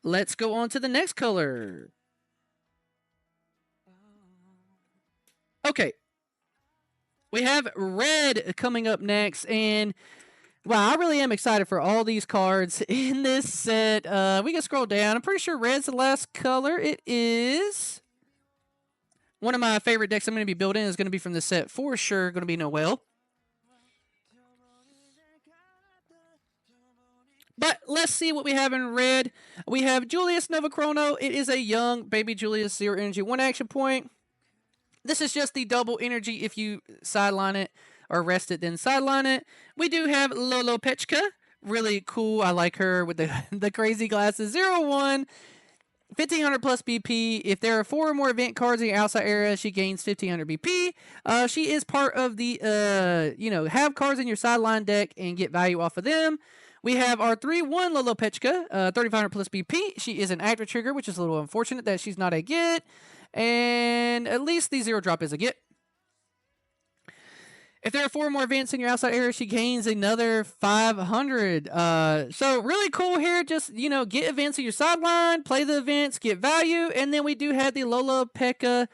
let's go on to the next color. Okay. We have red coming up next, and wow, I really am excited for all these cards in this set. We can scroll down. I'm pretty sure red's the last color. It is. One of my favorite decks I'm going to be building is going to be from this set for sure. Going to be Noelle. But let's see what we have in red. We have Julius Novachrono. It is a young baby Julius, 0 energy, 1 action point. This is just the double energy if you sideline it or rest it, then sideline it. We do have Lolo Pechka. Really cool. I like her with the crazy glasses. 0-1. 1500 plus BP. If there are 4 or more event cards in your outside area, she gains 1500 BP. She is part of the, have cards in your sideline deck and get value off of them. We have our 3-1 Lolo Pechka, 3500 plus BP. She is an active trigger, which is a little unfortunate that she's not a get. And at least the 0 drop is a get. If there are 4 more events in your outside area, she gains another 500. So really cool here. Just, get events in your sideline, play the events, get value. And then we do have the Lola Pechka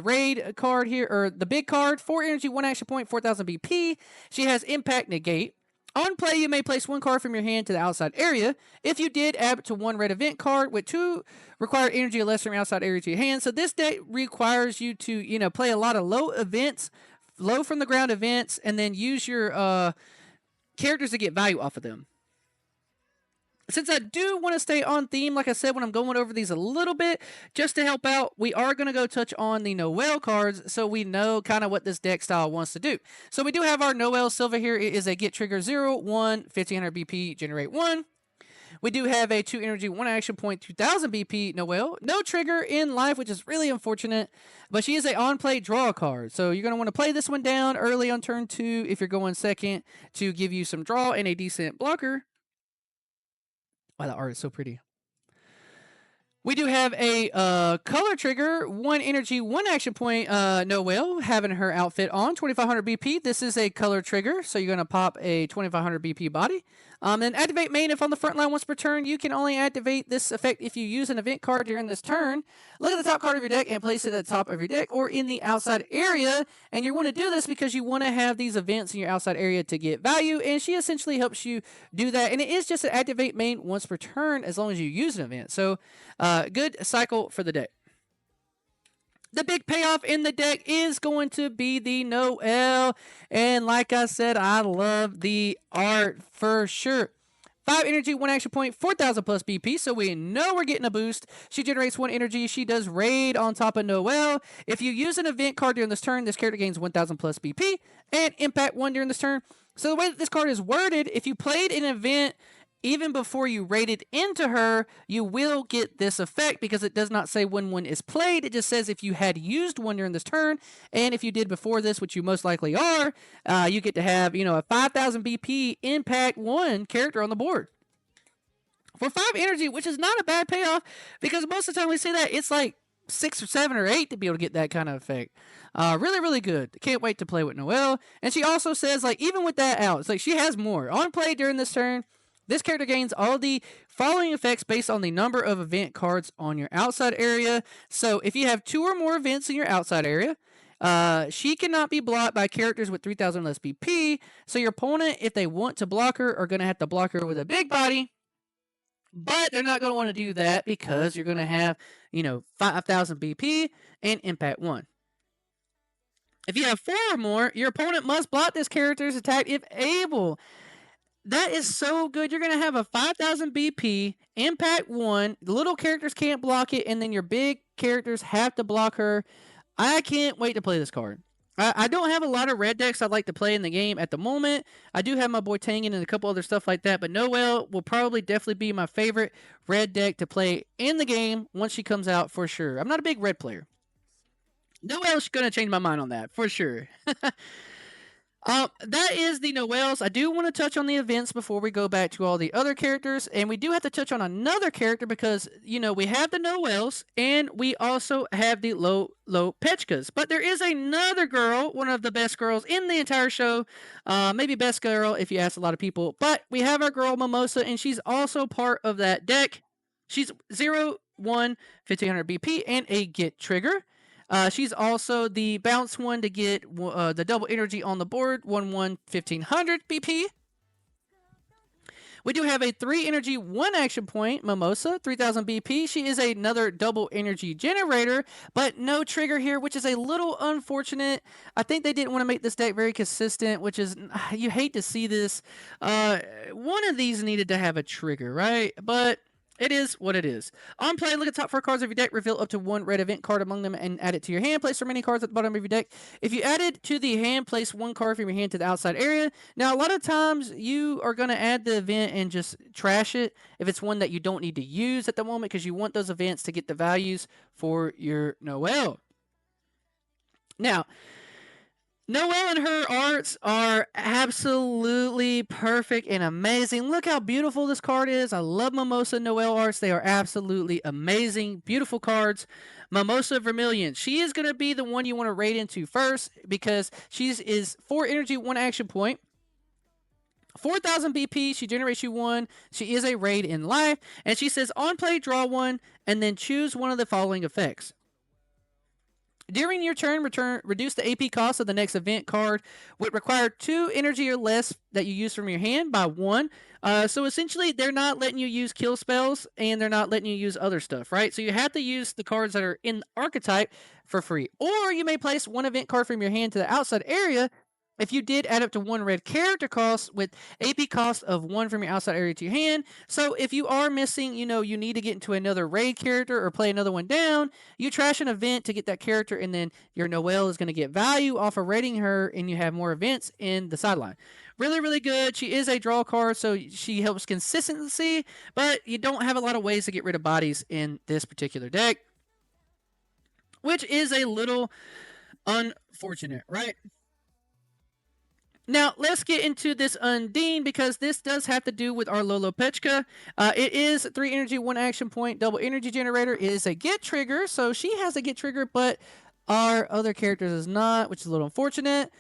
raid card here, or the big card. 4 energy, 1 action point, 4000 BP. She has impact negate. On play, you may place 1 card from your hand to the outside area. If you did, add it to 1 red event card with 2 required energy or less from your outside area to your hand. So this deck requires you to, play a lot of low events, low from the ground events, and then use your characters to get value off of them. Since I do want to stay on theme, like I said, when I'm going over these a little bit, just to help out, we are going to go touch on the Noelle cards so we know kind of what this deck style wants to do. So we do have our Noelle Silva here. It is a get trigger 0, 1, 1500 BP, generate 1. We do have a 2 energy, 1 action point, 2000 BP Noelle. No trigger in life, which is really unfortunate, but she is a on-play draw card. So you're going to want to play this one down early on turn 2 if you're going second to give you some draw and a decent blocker. Wow, that art is so pretty. We do have a color trigger, 1 energy, 1 action point, Noelle, having her outfit on, 2500 BP. This is a color trigger, so you're going to pop a 2500 BP body. Then activate main if on the front line once per turn. You can only activate this effect if you use an event card during this turn. Look at the top card of your deck and place it at the top of your deck or in the outside area. And you want to do this because you want to have these events in your outside area to get value. And she essentially helps you do that. And it is just an activate main once per turn as long as you use an event. So good cycle for the deck. The big payoff in the deck is going to be the Noelle. And like I said, I love the art for sure. 5 energy, 1 action point, 4000 plus BP, so we know we're getting a boost. She generates 1 energy. She does raid on top of Noelle. If you use an event card during this turn, this character gains 1000 plus BP and impact 1 during this turn. So the way that this card is worded, if you played an event even before you rated into her, you will get this effect because it does not say when one is played. It just says if you had used one during this turn, and if you did before this, which you most likely are, you get to have, a 5000 BP impact 1 character on the board. For 5 energy, which is not a bad payoff because most of the time we see that, it's like 6 or 7 or 8 to be able to get that kind of effect. Really, really good. Can't wait to play with Noelle. And she also says, even with that out, it's like she has more. On play during this turn, this character gains all the following effects based on the number of event cards on your outside area. So if you have 2 or more events in your outside area, she cannot be blocked by characters with 3000 less BP. So your opponent, if they want to block her, are going to have to block her with a big body. But they're not going to want to do that because you're going to have, 5000 BP and impact 1. If you have 4 or more, your opponent must block this character's attack if able. That is so good. You're going to have a 5000 BP, impact 1. The little characters can't block it, and then your big characters have to block her. I can't wait to play this card. I don't have a lot of red decks I'd like to play in the game at the moment. I do have my boy Tangen and a couple other stuff like that, but Noelle will probably definitely be my favorite red deck to play in the game once she comes out for sure. I'm not a big red player. Noelle's going to change my mind on that for sure. That is the Noelles. I do want to touch on the events before we go back to all the other characters, and we do have to touch on another character because we have the Noelles and we also have the low Pechkas. But there is another girl, one of the best girls in the entire show, maybe best girl if you ask a lot of people. But we have our girl Mimosa, and she's also part of that deck. She's 0, 1, 1500 BP and a get trigger. She's also the bounce one to get the double energy on the board, 1 1 1500 BP. We do have a 3 energy, 1 action point, Mimosa, 3000 BP. She is another double energy generator, but no trigger here, which is a little unfortunate. I think they didn't want to make this deck very consistent, which is, you hate to see this. One of these needed to have a trigger, right? But it is what it is. On play, look at the top 4 cards of your deck, reveal up to 1 red event card among them, and add it to your hand. Place remaining cards at the bottom of your deck. If you added to the hand, place 1 card from your hand to the outside area. Now, a lot of times you are going to add the event and just trash it if it's one that you don't need to use at the moment because you want those events to get the values for your Noelle. Now, Noelle and her arts are absolutely perfect and amazing. Look how beautiful this card is. I love Mimosa Noelle arts. They are absolutely amazing. Beautiful cards. Mimosa Vermilion. She is going to be the one you want to raid into first because she is 4 energy, 1 action point. 4000 BP, she generates you 1. She is a raid in life. And she says, on play, draw 1, and then choose one of the following effects. During your turn, reduce the AP cost of the next event card, would require 2 energy or less that you use from your hand by 1. So essentially, they're not letting you use kill spells, and they're not letting you use other stuff, right? So you have to use the cards that are in archetype for free. Or you may place 1 event card from your hand to the outside area. If you did add up to 1 red character cost with AP cost of 1 from your outside area to your hand. So if you are missing, you need to get into another raid character or play another one down, you trash an event to get that character, and then your Noelle is going to get value off of raiding her, and you have more events in the sideline. Really, really good. She is a draw card, so she helps consistency, but you don't have a lot of ways to get rid of bodies in this particular deck, which is a little unfortunate, right? Now, let's get into this Undine because this does have to do with our Lolopechka. It is 3 energy, 1 action point, double energy generator. It is a get trigger, so she has a get trigger, but our other characters is not, which is a little unfortunate.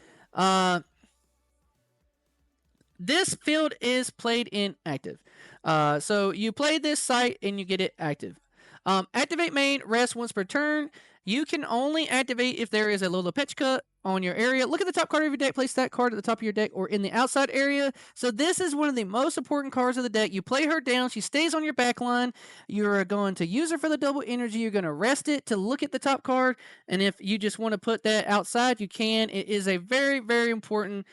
This field is played in active. So you play this site and you get it active. Activate main, rest once per turn. You can only activate if there is a Lolopechka on your area. Look at the top card of your deck. Place that card at the top of your deck or in the outside area. So this is one of the most important cards of the deck. You play her down. She stays on your back line. You're going to use her for the double energy. You're going to rest it to look at the top card. And if you just want to put that outside, you can. It is a very, very important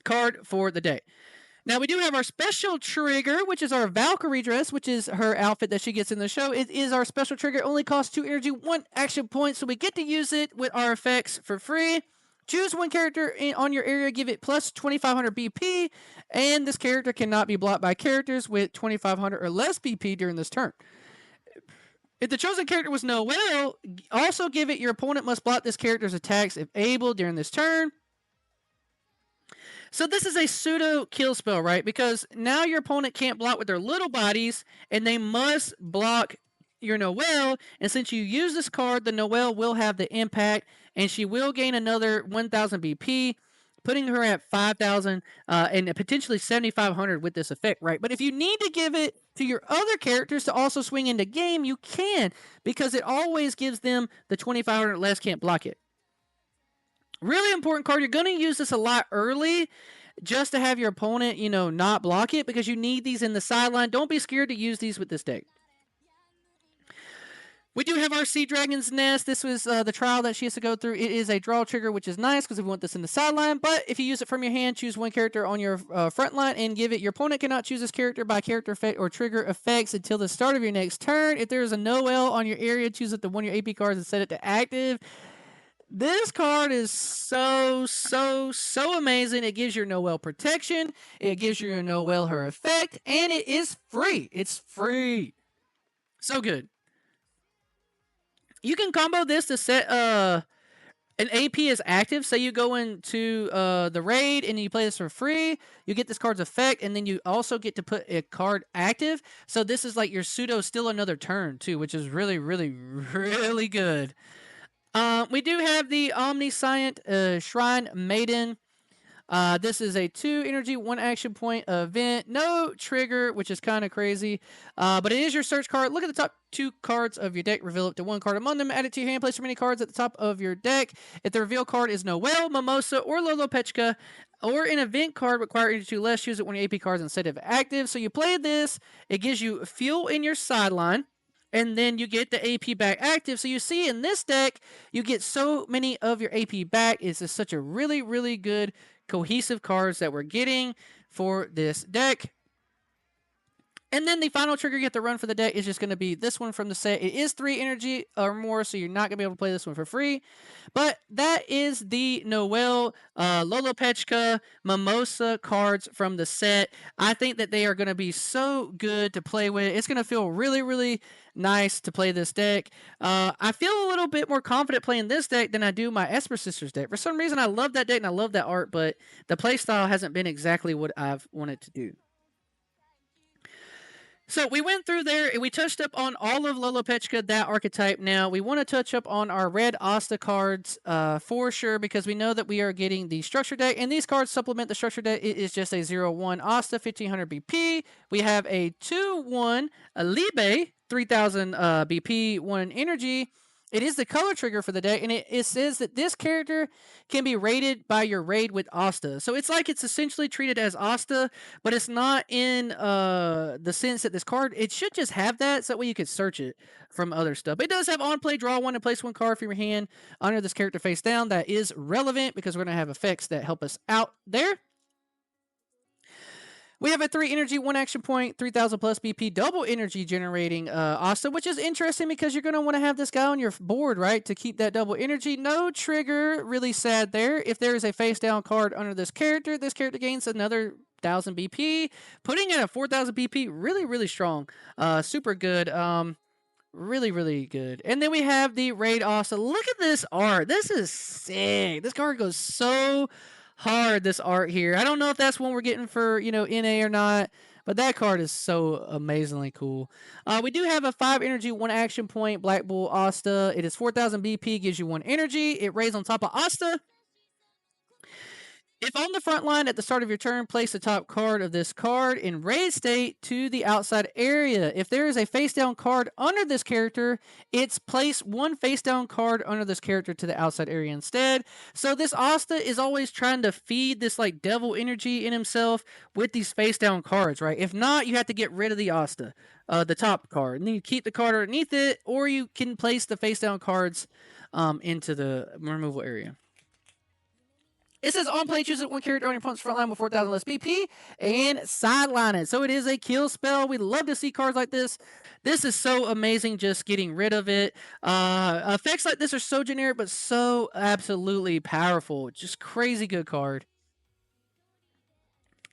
card for the deck. Now, we do have our special trigger, which is our Valkyrie dress, which is her outfit that she gets in the show. It is our special trigger. It only costs 2 energy, 1 action point, so we get to use it with our effects for free. Choose 1 character on your area, give it plus 2500 BP, and this character cannot be blocked by characters with 2500 or less BP during this turn. If the chosen character was Noelle, also give it your opponent must block this character's attacks if able during this turn. So this is a pseudo kill spell, right? Because now your opponent can't block with their little bodies, and they must block your Noelle. And since you use this card, the Noelle will have the impact, and she will gain another 1,000 BP, putting her at 5,000 and potentially 7,500 with this effect, right? But if you need to give it to your other characters to also swing into game, you can, because it always gives them the 2,500 less can't block it. Really important card. You're going to use this a lot early just to have your opponent, not block it, because you need these in the sideline. Don't be scared to use these with this deck. We do have our Sea Dragon's Nest. This was the trial that she has to go through. It is a draw trigger, which is nice because we want this in the sideline. But if you use it from your hand, choose 1 character on your front line and give it. Your opponent cannot choose this character by character effect or trigger effects until the start of your next turn. If there is a Noelle on your area, choose it to 1 of your AP cards and set it to active. This card is so amazing. It gives your Noelle protection. It gives your Noelle her effect. And it is free. It's free. So good. You can combo this to set an AP is active. Say you go into the raid and you play this for free, you get this card's effect, and then you also get to put a card active. So this is like your pseudo still another turn too, which is really, really, really good. We do have the Omniscient Shrine Maiden. This is a 2 energy, 1 action point event. No trigger, which is kind of crazy. But it is your search card. Look at the top 2 cards of your deck. Reveal up to 1 card among them. Add it to your hand. Place as many cards at the top of your deck. If the reveal card is Noelle, Mimosa, or Lolopechka, or an event card require energy 2 less, use it when your AP cards instead of active. So you play this. It gives you fuel in your sideline. And then you get the AP back active. So you see in this deck, you get so many of your AP back. It's just such a really, really good cohesive cards that we're getting for this deck. And then the final trigger you have to run for the deck is just going to be this one from the set. It is 3 energy or more, so you're not going to be able to play this one for free. But that is the Noelle, Lolopechka, Mimosa cards from the set. I think that they are going to be so good to play with. It's going to feel really, really nice to play this deck. I feel a little bit more confident playing this deck than I do my Esper Sisters deck. For some reason, I love that deck and I love that art, but the playstyle hasn't been exactly what I've wanted to do. So we went through there and we touched up on all of Lolopechka, that archetype. Now we want to touch up on our red Asta cards for sure, because we know that we are getting the structure deck, and these cards supplement the structure deck. It is just a 0-1 Asta, 1500 BP. We have a 2-1 Libe, 3000 BP, 1 energy. It is the color trigger for the deck, and it says that this character can be rated by your raid with Asta. So it's like it's essentially treated as Asta, but it's not in the sense that this card, it should just have that, so that way you could search it from other stuff. But it does have on play, draw 1, and place 1 card from your hand under this character face down. That is relevant because we're going to have effects that help us out there. We have a 3 energy, 1 action point, 3000 plus BP, double energy generating Asta, which is interesting because you're going to want to have this guy on your board, right, to keep that double energy. No trigger, really sad there. If there is a face down card under this character gains another 1000 BP, putting it at 4000 BP, really, really strong. Super good. Really, really good. And then we have the Raid Asta. Look at this art. This is sick. This card goes so hard, this art here. I don't know if that's one we're getting for, NA or not, but that card is so amazingly cool. We do have a 5 energy, 1 action point, Black Bull Asta. It is 4000 BP, gives you 1 energy. It raises on top of Asta. If on the front line at the start of your turn, place the top card of this card in raid state to the outside area. If there is a face down card under this character, it's place 1 face down card under this character to the outside area instead. So this Asta is always trying to feed this like devil energy in himself with these face down cards, right? If not, you have to get rid of the Asta, the top card, and then you keep the card underneath it, or you can place the face down cards into the removal area. It says on play, choose 1 character on your opponent's front line with 4000 less BP and sideline it. So it is a kill spell. We love to see cards like this. This is so amazing just getting rid of it. Effects like this are so generic but so absolutely powerful. Just crazy good card.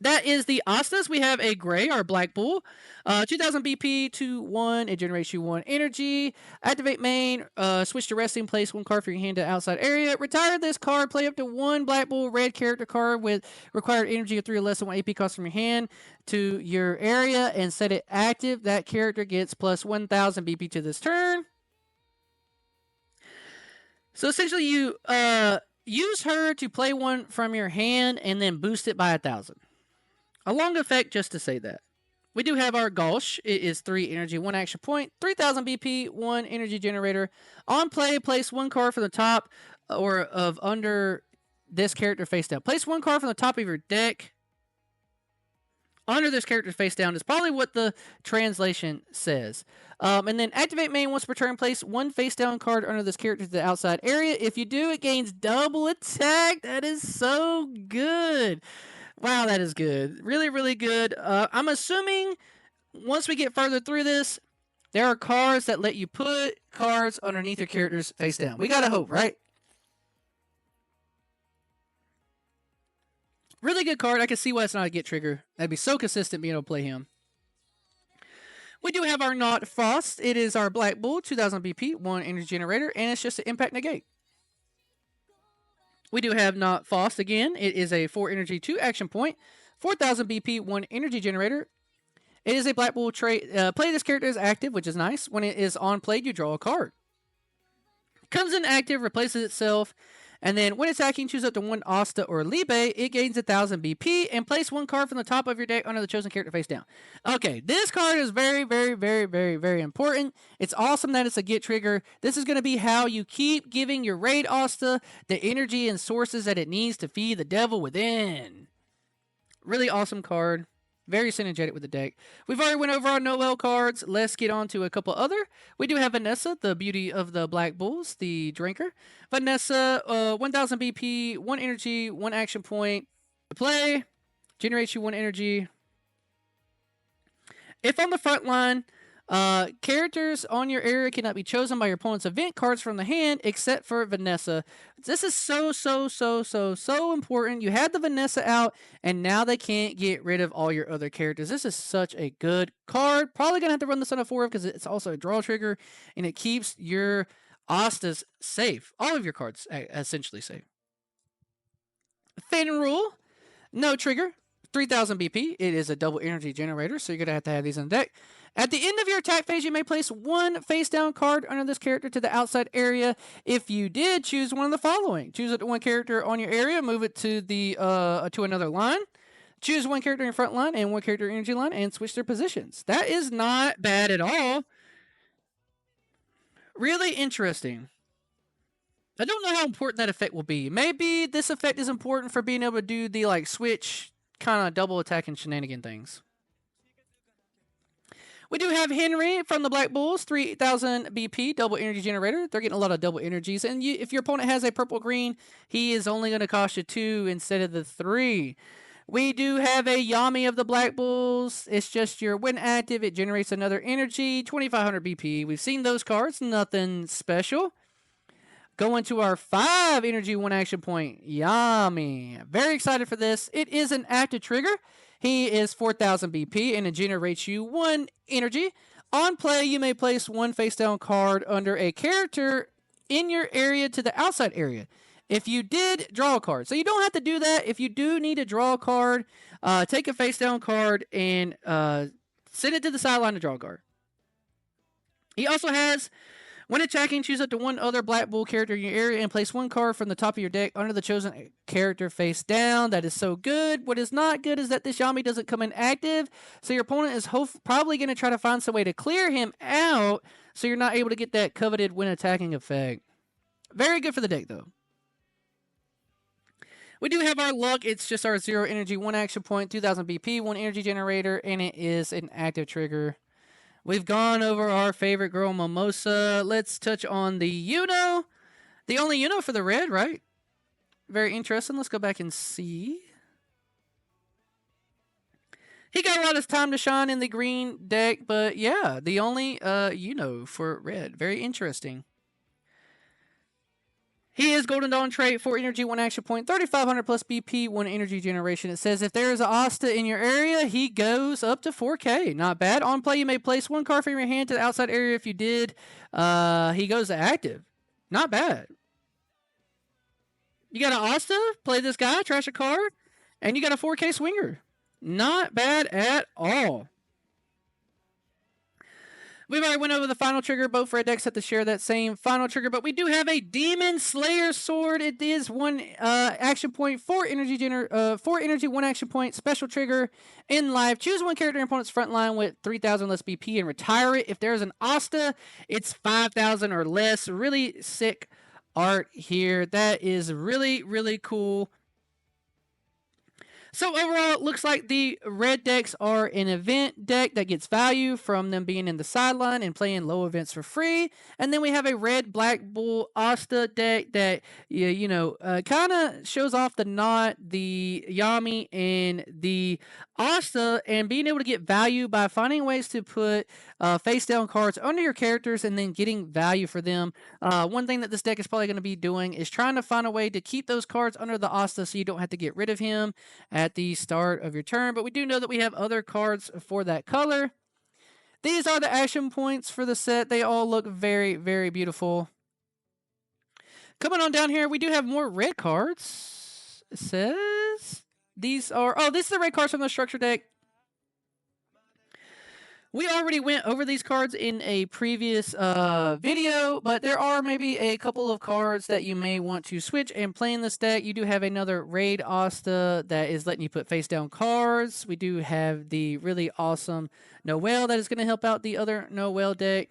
That is the Astas. We have a gray, our Black Bull. 2000 BP, 2-1. It generates you 1 energy. Activate main. Switch to resting. Place 1 card for your hand to outside area. Retire this card. Play up to 1 Black Bull red character card with required energy of 3 or less than 1 AP cost from your hand to your area and set it active. That character gets plus 1000 BP to this turn. So essentially you use her to play 1 from your hand and then boost it by 1000. A long effect just to say that. We do have our Gauche. It is 3 energy, 1 action point, 3000 BP, 1 energy generator. On play, place 1 card from the top or of under this character face down. Place 1 card from the top of your deck under this character face down is probably what the translation says. And then activate main once per turn. Place 1 face down card under this character to the outside area. If you do, it gains double attack. That is so good. Wow, that is good. Really, really good. I'm assuming once we get further through this, there are cards that let you put cards underneath your characters face down. We gotta hope, right? Really good card. I can see why it's not a get trigger. That'd be so consistent being able to play him. We do have our Not Frost. It is our Black Bull, 2000 BP, 1 energy generator, and it's just an impact negate. We do have Not Fost again. It is a 4 energy, 2 action point, 4,000 BP, 1 energy generator. It is a Black Bull trait. Play this character as active, which is nice. When it is on play, you draw a card. Comes in active, replaces itself, and then when attacking, choose up to 1 Asta or Libe. It gains 1,000 BP, and place 1 card from the top of your deck under the chosen character face down. Okay, this card is very, very, very, very, very important. It's awesome that it's a get trigger. This is going to be how you keep giving your raid Asta the energy and sources that it needs to feed the devil within. Really awesome card. Very synergetic with the deck. We've already went over our Noel cards. Let's get on to a couple other. We do have Vanessa, the beauty of the Black Bulls, the drinker. Vanessa, 1,000 BP, 1 energy, 1 action point. Play, generates you 1 energy. If on the front line, characters on your area cannot be chosen by your opponent's event cards from the hand, except for Vanessa. This is so important. You had the Vanessa out, and now they can't get rid of all your other characters. This is such a good card. Probably going to have to run this on a 4 because it's also a draw trigger, and it keeps your Astas safe. All of your cards essentially safe. Fin Rule, no trigger. 3,000 BP. It is a double energy generator, so you're going to have these in the deck. At the end of your attack phase, you may place 1 face-down card under this character to the outside area. If you did, choose one of the following. Choose it to 1 character on your area, move it to the to another line. Choose 1 character in your front line and 1 character in energy line, and switch their positions. That is not bad at all. Really interesting. I don't know how important that effect will be. Maybe this effect is important for being able to do the like switch kind of double attacking shenanigan things. We do have Henry from the Black Bulls, 3,000 BP, double energy generator. They're getting a lot of double energies. And if your opponent has a purple-green, he is only going to cost you 2 instead of the 3. We do have a Yami of the Black Bulls. It's just when active, it generates another energy, 2,500 BP. We've seen those cards, nothing special. Going to our 5 energy, 1 action point, Yami. Very excited for this. It is an active trigger. He is 4,000 BP, and it generates you 1 energy. On play, you may place 1 face-down card under a character in your area to the outside area. If you did, draw a card. So you don't have to do that. If you do need to draw a card, take a face-down card and send it to the sideline to draw a card. He also has, when attacking, choose up to 1 other Black Bull character in your area and place 1 card from the top of your deck under the chosen character face down. That is so good. What is not good is that this Yami doesn't come in active, so your opponent is probably going to try to find some way to clear him out, so you're not able to get that coveted when attacking effect. Very good for the deck, though. We do have our luck. It's just our 0 energy, 1 action point, 2,000 BP, 1 energy generator, and it is an active trigger. We've gone over our favorite girl, Mimosa. Let's touch on the Yuno. The only Yuno for the red, right? Very interesting. Let's go back and see. He got a lot of time to shine in the green deck, but yeah, the only Yuno for red. Very interesting. He is Golden Dawn trait, 4 energy, 1 action point, 3,500 plus BP, 1 energy generation. It says if there is an Asta in your area, he goes up to 4K. Not bad. On play, you may place 1 card from your hand to the outside area. If you did, he goes to active. Not bad. You got an Asta, play this guy, trash a card, and you got a 4K swinger. Not bad at all. We've already went over the final trigger. Both red decks have to share that same final trigger, but we do have a Demon Slayer sword. It is 1 action point, 4 energy, 1 action point, special trigger in live. Choose 1 character in your opponent's front line with 3,000 less BP and retire it. If there's an Asta, it's 5,000 or less. Really sick art here. That is really, really cool. So overall, it looks like the red decks are an event deck that gets value from them being in the sideline and playing low events for free. And then we have a red Black Bull Asta deck that, kind of shows off the Knot, the Yami, and the Asta, and being able to get value by finding ways to put face-down cards under your characters and then getting value for them. One thing that this deck is probably going to be doing is trying to find a way to keep those cards under the Asta so you don't have to get rid of him at the start of your turn, but we do know that we have other cards for that color. These are the action points for the set. They all look very, very beautiful. Coming on down here, we do have more red cards. It says these are, oh, this is the red cards from the structure deck. We already went over these cards in a previous video, but there are maybe a couple of cards that you may want to switch and play in this deck. You do have another Raid Asta that is letting you put face down cards. We do have the really awesome Noelle that is going to help out the other Noelle deck.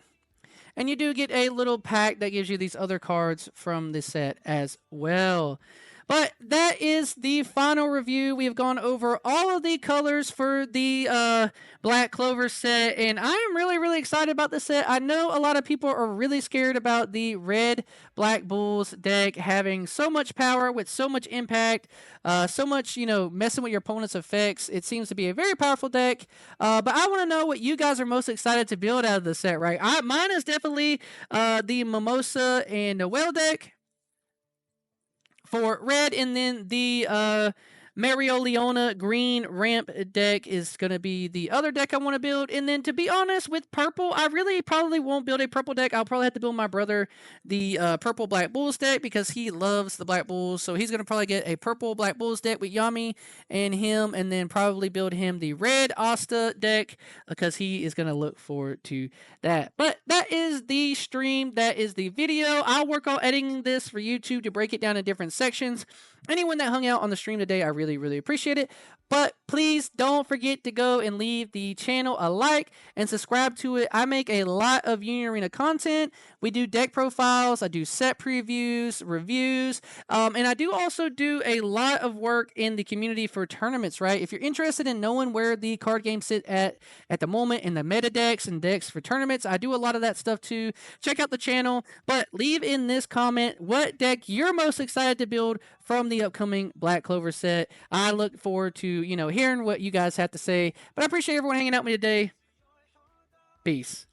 And you do get a little pack that gives you these other cards from this set as well. But that is the final review. We have gone over all of the colors for the Black Clover set, and I am really, really excited about this set. I know a lot of people are really scared about the red Black Bulls deck having so much power with so much impact, so much, messing with your opponent's effects. It seems to be a very powerful deck, but I want to know what you guys are most excited to build out of the set, right? Mine is definitely the Mimosa and Noelle deck for red, and then the Marioleona green ramp deck is going to be the other deck I want to build. And then, to be honest, with purple, I really probably won't build a purple deck. I'll probably have to build my brother the purple Black Bulls deck because he loves the Black Bulls. So he's going to probably get a purple Black Bulls deck with Yami and him, and then probably build him the red Asta deck because he is going to look forward to that. But that is the stream. That is the video. I'll work on editing this for YouTube to break it down in different sections. Anyone that hung out on the stream today, I really, really appreciate it. But please don't forget to go and leave the channel a like and subscribe to it. I make a lot of Union Arena content. We do deck profiles. I do set previews, reviews, and I do also do a lot of work in the community for tournaments, right? If you're interested in knowing where the card games sit at the moment in the meta decks and decks for tournaments, I do a lot of that stuff too. Check out the channel, but leave in this comment what deck you're most excited to build from the upcoming Black Clover set. I look forward to, hearing what you guys have to say. But I appreciate everyone hanging out with me today. Peace.